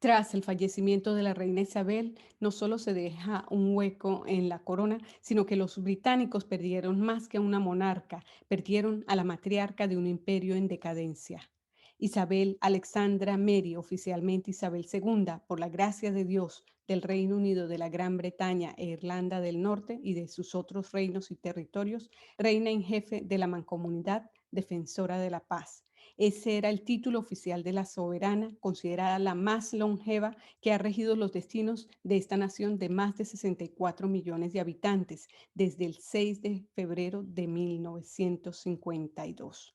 Tras el fallecimiento de la reina Isabel, no solo se deja un hueco en la corona, sino que los británicos perdieron más que a una monarca, perdieron a la matriarca de un imperio en decadencia. Isabel Alexandra Mary, oficialmente Isabel II, por la gracia de Dios, del Reino Unido, de la Gran Bretaña e Irlanda del Norte y de sus otros reinos y territorios, reina en jefe de la Mancomunidad, defensora de la paz. Ese era el título oficial de la soberana, considerada la más longeva que ha regido los destinos de esta nación de más de 64 millones de habitantes desde el 6 de febrero de 1952.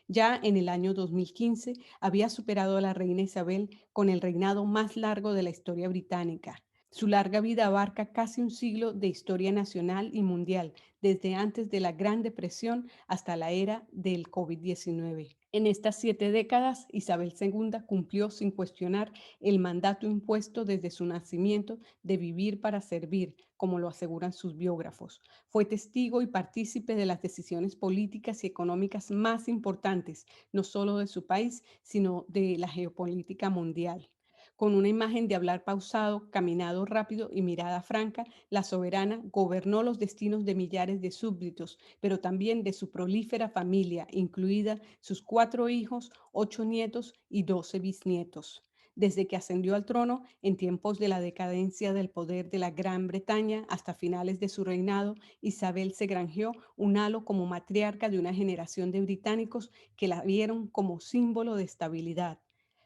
Ya en el año 2015 había superado a la reina Isabel con el reinado más largo de la historia británica. Su larga vida abarca casi un siglo de historia nacional y mundial, desde antes de la Gran Depresión hasta la era del COVID-19. En estas 7 décadas, Isabel II cumplió sin cuestionar el mandato impuesto desde su nacimiento de vivir para servir, como lo aseguran sus biógrafos. Fue testigo y partícipe de las decisiones políticas y económicas más importantes, no solo de su país, sino de la geopolítica mundial. Con una imagen de hablar pausado, caminado rápido y mirada franca, la soberana gobernó los destinos de millares de súbditos, pero también de su prolífera familia, incluida sus 4 hijos, 8 nietos y 12 bisnietos. Desde que ascendió al trono, en tiempos de la decadencia del poder de la Gran Bretaña hasta finales de su reinado, Isabel se granjeó un halo como matriarca de una generación de británicos que la vieron como símbolo de estabilidad.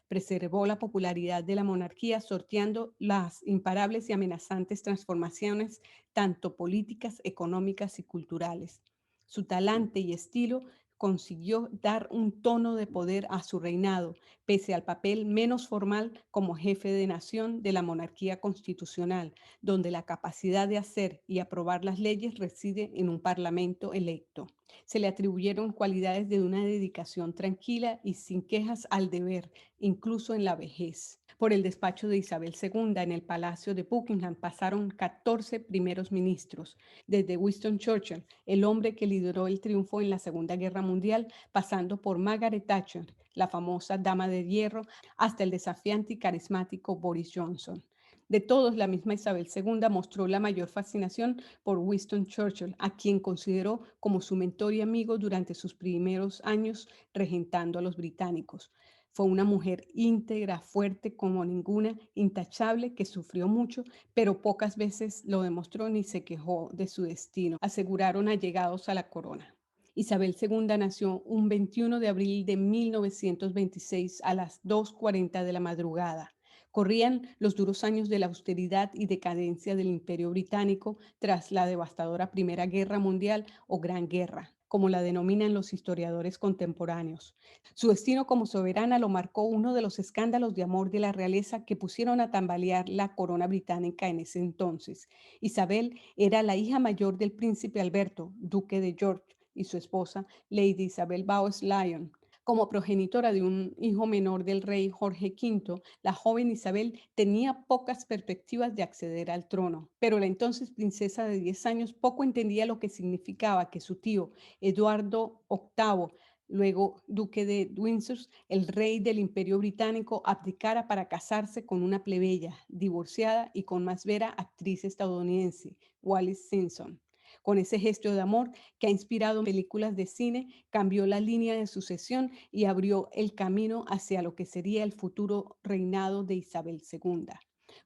Preservó la popularidad de la monarquía, sorteando las imparables y amenazantes transformaciones, tanto políticas, económicas y culturales. Su talante y estilo consiguió dar un tono de poder a su reinado, pese al papel menos formal como jefe de nación de la monarquía constitucional, donde la capacidad de hacer y aprobar las leyes reside en un parlamento electo. Se le atribuyeron cualidades de una dedicación tranquila y sin quejas al deber, incluso en la vejez. Por el despacho de Isabel II en el Palacio de Buckingham pasaron 14 primeros ministros, desde Winston Churchill, el hombre que lideró el triunfo en la Segunda Guerra Mundial, pasando por Margaret Thatcher, la famosa dama de hierro, hasta el desafiante y carismático Boris Johnson. De todos, la misma Isabel II mostró la mayor fascinación por Winston Churchill, a quien consideró como su mentor y amigo durante sus primeros años regentando a los británicos. Fue una mujer íntegra, fuerte como ninguna, intachable, que sufrió mucho, pero pocas veces lo demostró ni se quejó de su destino, aseguraron allegados a la corona. Isabel II nació un 21 de abril de 1926 a las 2:40 de la madrugada. Corrían los duros años de la austeridad y decadencia del Imperio Británico tras la devastadora Primera Guerra Mundial o Gran Guerra, como la denominan los historiadores contemporáneos. Su destino como soberana lo marcó uno de los escándalos de amor de la realeza que pusieron a tambalear la corona británica en ese entonces. Isabel era la hija mayor del príncipe Alberto, duque de York, y su esposa, Lady Isabel Bowes-Lyon. Como progenitora de un hijo menor del rey Jorge V, la joven Isabel tenía pocas perspectivas de acceder al trono, pero la entonces princesa de 10 años poco entendía lo que significaba que su tío, Eduardo VIII, luego duque de Windsor, el rey del Imperio Británico, abdicara para casarse con una plebeya, divorciada y con más vera actriz estadounidense, Wallis Simpson. Con ese gesto de amor que ha inspirado películas de cine, cambió la línea de sucesión y abrió el camino hacia lo que sería el futuro reinado de Isabel II.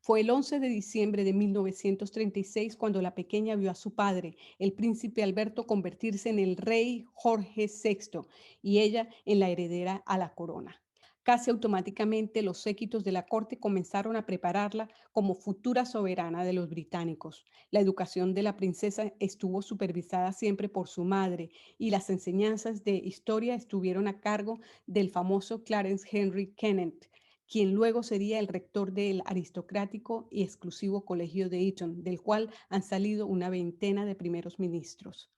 Fue el 11 de diciembre de 1936 cuando la pequeña vio a su padre, el príncipe Alberto, convertirse en el rey Jorge VI y ella en la heredera a la corona. Casi automáticamente los séquitos de la corte comenzaron a prepararla como futura soberana de los británicos. La educación de la princesa estuvo supervisada siempre por su madre y las enseñanzas de historia estuvieron a cargo del famoso Clarence Henry Kenneth, quien luego sería el rector del aristocrático y exclusivo colegio de Eton, del cual han salido una veintena de primeros ministros.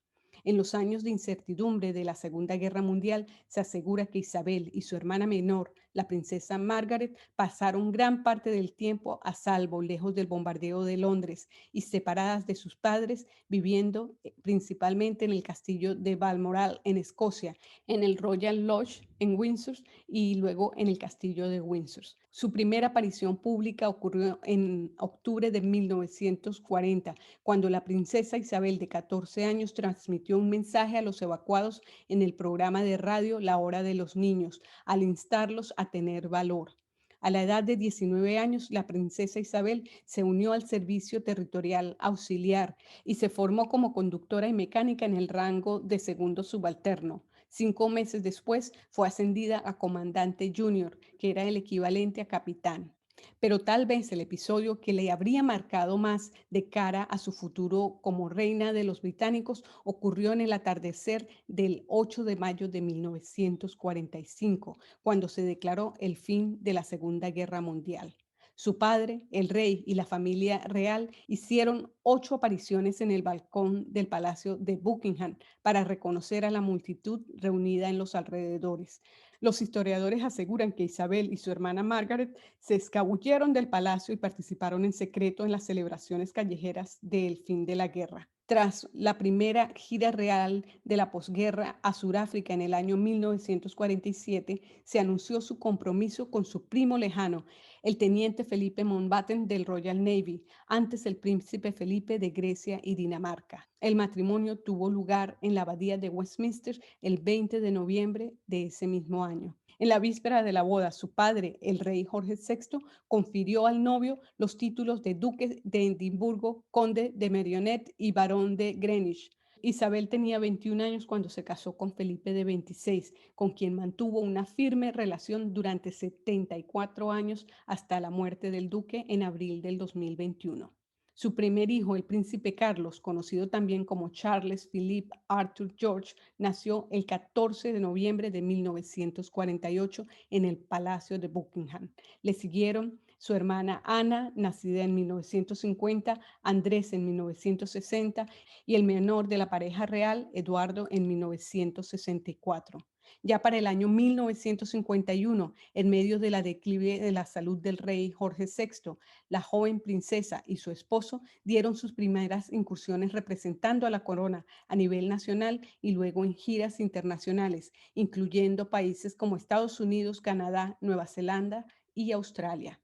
En los años de incertidumbre de la Segunda Guerra Mundial, se asegura que Isabel y su hermana menor, la princesa Margaret, pasaron gran parte del tiempo a salvo, lejos del bombardeo de Londres y separadas de sus padres, viviendo principalmente en el castillo de Balmoral, en Escocia, en el Royal Lodge en Windsor y luego en el castillo de Windsor. Su primera aparición pública ocurrió en octubre de 1940, cuando la princesa Isabel, de 14 años, transmitió un mensaje a los evacuados en el programa de radio La Hora de los Niños, al instarlos a tener valor. A la edad de 19 años, la princesa Isabel se unió al servicio territorial auxiliar y se formó como conductora y mecánica en el rango de segundo subalterno. 5 meses después fue ascendida a comandante junior, que era el equivalente a capitán. Pero tal vez el episodio que le habría marcado más de cara a su futuro como reina de los británicos ocurrió en el atardecer del 8 de mayo de 1945, cuando se declaró el fin de la Segunda Guerra Mundial. Su padre, el rey y la familia real hicieron 8 apariciones en el balcón del Palacio de Buckingham para reconocer a la multitud reunida en los alrededores. Los historiadores aseguran que Isabel y su hermana Margaret se escabulleron del palacio y participaron en secreto en las celebraciones callejeras del fin de la guerra. Tras la primera gira real de la posguerra a Sudáfrica en el año 1947, se anunció su compromiso con su primo lejano, el teniente Felipe Mountbatten del Royal Navy, antes el príncipe Felipe de Grecia y Dinamarca. El matrimonio tuvo lugar en la abadía de Westminster el 20 de noviembre de ese mismo año. En la víspera de la boda, su padre, el rey Jorge VI, confirió al novio los títulos de duque de Edimburgo, conde de Merioneth y barón de Greenwich. Isabel tenía 21 años cuando se casó con Felipe de 26, con quien mantuvo una firme relación durante 74 años hasta la muerte del duque en abril del 2021. Su primer hijo, el príncipe Carlos, conocido también como Charles Philip Arthur George, nació el 14 de noviembre de 1948 en el Palacio de Buckingham. Le siguieron su hermana Ana, nacida en 1950, Andrés en 1960 y el menor de la pareja real, Eduardo, en 1964. Ya para el año 1951, en medio de la declive de la salud del rey Jorge VI, la joven princesa y su esposo dieron sus primeras incursiones representando a la corona a nivel nacional y luego en giras internacionales, incluyendo países como Estados Unidos, Canadá, Nueva Zelanda y Australia.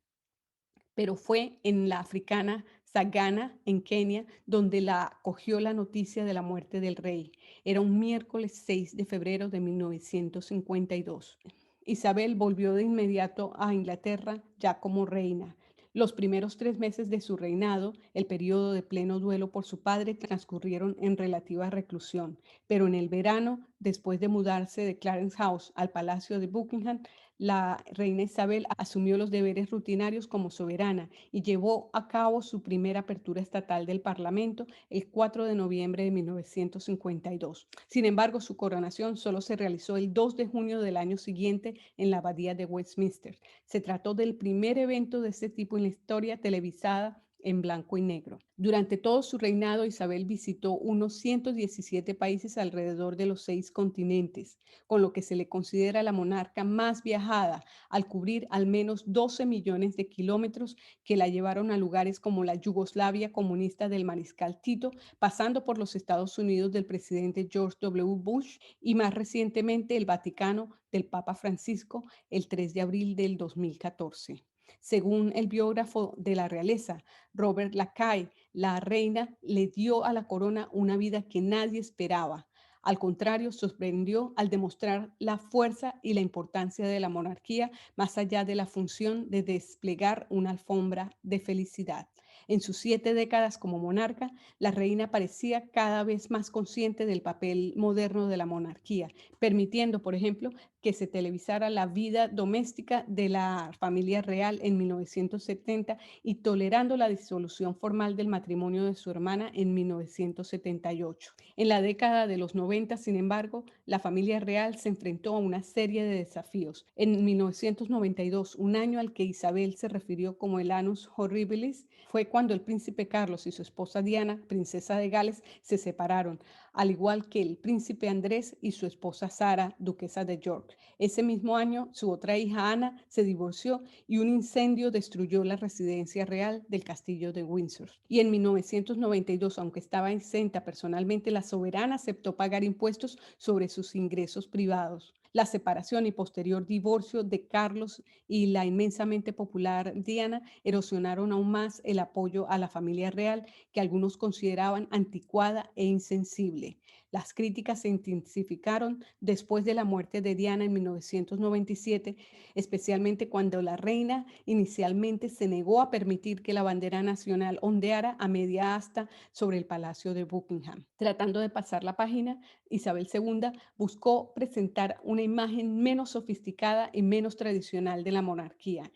Pero fue en la africana Sagana, en Kenia, donde la cogió la noticia de la muerte del rey. Era un miércoles 6 de febrero de 1952. Isabel volvió de inmediato a Inglaterra ya como reina. Los primeros 3 meses de su reinado, el periodo de pleno duelo por su padre, transcurrieron en relativa reclusión, pero en el verano, después de mudarse de Clarence House al Palacio de Buckingham, la reina Isabel asumió los deberes rutinarios como soberana y llevó a cabo su primera apertura estatal del Parlamento el 4 de noviembre de 1952. Sin embargo, su coronación solo se realizó el 2 de junio del año siguiente en la abadía de Westminster. Se trató del primer evento de este tipo en la historia televisada en blanco y negro. Durante todo su reinado, Isabel visitó unos 117 países alrededor de los 6 continentes, con lo que se le considera la monarca más viajada, al cubrir al menos 12 millones de kilómetros que la llevaron a lugares como la Yugoslavia comunista del mariscal Tito, pasando por los Estados Unidos del presidente George W. Bush y más recientemente el Vaticano del Papa Francisco el 3 de abril del 2014. Según el biógrafo de la realeza, Robert Lacaille, la reina le dio a la corona una vida que nadie esperaba. Al contrario, sorprendió al demostrar la fuerza y la importancia de la monarquía más allá de la función de desplegar una alfombra de felicidad. En sus 7 décadas como monarca, la reina parecía cada vez más consciente del papel moderno de la monarquía, permitiendo, por ejemplo, que se televisara la vida doméstica de la familia real en 1970 y tolerando la disolución formal del matrimonio de su hermana en 1978. En la década de los 90, sin embargo, la familia real se enfrentó a una serie de desafíos. En 1992, un año al que Isabel se refirió como el Annus Horribilis, fue cuando el príncipe Carlos y su esposa Diana, princesa de Gales, se separaron, al igual que el príncipe Andrés y su esposa Sara, duquesa de York. Ese mismo año, su otra hija Ana se divorció y un incendio destruyó la residencia real del castillo de Windsor. Y en 1992, aunque estaba exenta personalmente, la soberana aceptó pagar impuestos sobre sus ingresos privados. La separación y posterior divorcio de Carlos y la inmensamente popular Diana erosionaron aún más el apoyo a la familia real, que algunos consideraban anticuada e insensible. Las críticas se intensificaron después de la muerte de Diana en 1997, especialmente cuando la reina inicialmente se negó a permitir que la bandera nacional ondeara a media asta sobre el Palacio de Buckingham. Tratando de pasar la página, Isabel II buscó presentar una imagen menos sofisticada y menos tradicional de la monarquía.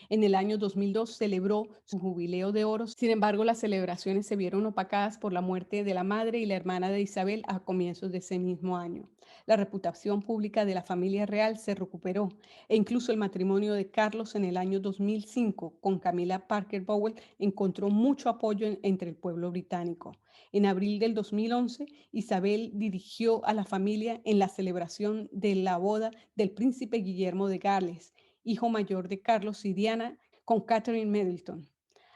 En el año 2002 celebró su jubileo de oro. Sin embargo, las celebraciones se vieron opacadas por la muerte de la madre y la hermana de Isabel a comienzos de ese mismo año. La reputación pública de la familia real se recuperó e incluso el matrimonio de Carlos en el año 2005 con Camilla Parker Bowell encontró mucho apoyo entre el pueblo británico. En abril del 2011, Isabel dirigió a la familia en la celebración de la boda del príncipe Guillermo de Gales, hijo mayor de Carlos y Diana, con Catherine Middleton.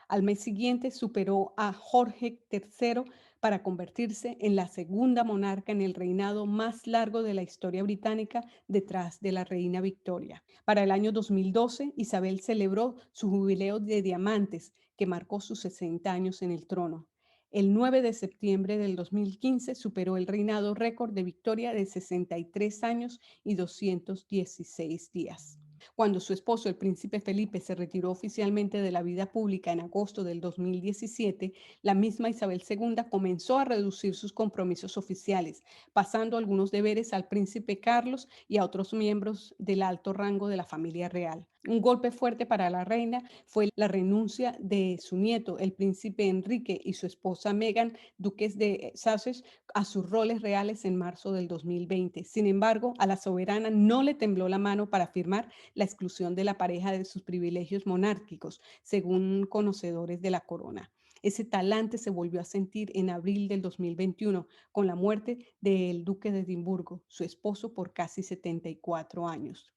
Al mes siguiente superó a Jorge III para convertirse en la segunda monarca en el reinado más largo de la historia británica detrás de la reina Victoria. Para el año 2012, Isabel celebró su jubileo de diamantes, que marcó sus 60 años en el trono. El 9 de septiembre del 2015 superó el reinado récord de Victoria de 63 años y 216 días. Cuando su esposo, el príncipe Felipe, se retiró oficialmente de la vida pública en agosto del 2017, la misma Isabel II comenzó a reducir sus compromisos oficiales, pasando algunos deberes al príncipe Carlos y a otros miembros del alto rango de la familia real. Un golpe fuerte para la reina fue la renuncia de su nieto, el príncipe Enrique, y su esposa Meghan, duques de Sussex, a sus roles reales en marzo del 2020. Sin embargo, a la soberana no le tembló la mano para firmar la exclusión de la pareja de sus privilegios monárquicos, según conocedores de la corona. Ese talante se volvió a sentir en abril del 2021 con la muerte del duque de Edimburgo, su esposo por casi 74 años.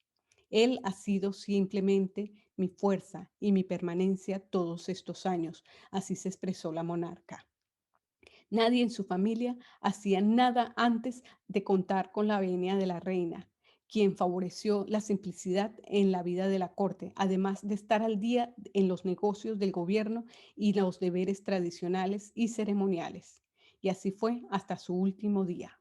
Él ha sido simplemente mi fuerza y mi permanencia todos estos años, así se expresó la monarca. Nadie en su familia hacía nada antes de contar con la venia de la reina, quien favoreció la simplicidad en la vida de la corte, además de estar al día en los negocios del gobierno y los deberes tradicionales y ceremoniales. Y así fue hasta su último día.